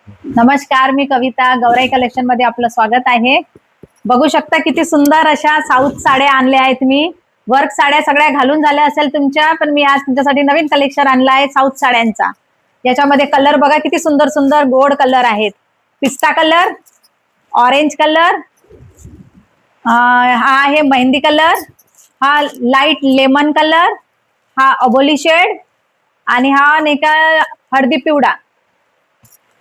नमस्कार, मी कविता. गौराई कलेक्शन मध्ये आपलं स्वागत आहे. बघू शकता किती सुंदर अशा साऊथ साड्या आणल्या आहेत मी. वर्क साड्या सगळ्या घालून झाल्या असेल तुमच्या, पण मी आज तुमच्यासाठी नवीन कलेक्शन आणलं आहे साऊथ साड्यांचा. याच्यामध्ये कलर बघा किती सुंदर सुंदर गोड कलर आहेत. पिस्ता कलर, ऑरेंज कलर, हा आहे मेहंदी कलर, हा लाईट लेमन कलर, हा अबोली शेड आणि हा नाही का हळदी पिवळा.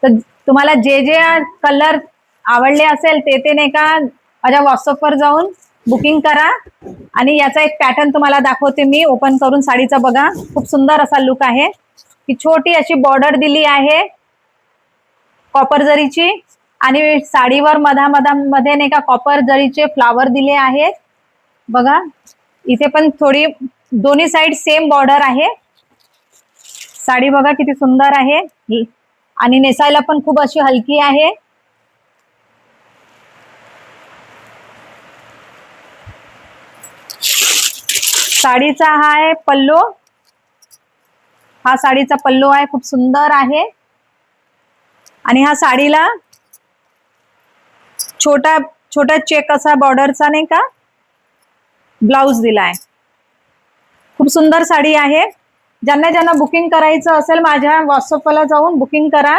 तर तुम्हाला जे जे कलर आवडले असेल ते नाही का माझ्या व्हॉट्सअपवर जाऊन बुकिंग करा. आणि याचा एक पॅटर्न तुम्हाला दाखवते मी ओपन करून साडीचा. बघा खूप सुंदर असा लुक आहे. की छोटी अशी बॉर्डर दिली आहे कॉपर जरीची, आणि साडीवर मधामध्ये नाही का कॉपर जरीचे फ्लावर दिले आहेत. बघा इथे पण थोडी दोन्ही साइड सेम बॉर्डर आहे. साडी बघा किती सुंदर आहे आणि नेसायला पण खूप अशी हलकी आहे. साडीचा हा आहे पल्लू. हा साडीचा पल्लू आहे, खूप सुंदर आहे. आणि हा साडीला छोटा छोटा चेक असा बॉर्डरचा नाही का ब्लाउज दिलाय. खूप सुंदर साडी आहे. ज्यांना ज्यांना बुकिंग करायचं असेल माझ्या व्हॉट्सअपला जाऊन बुकिंग करा.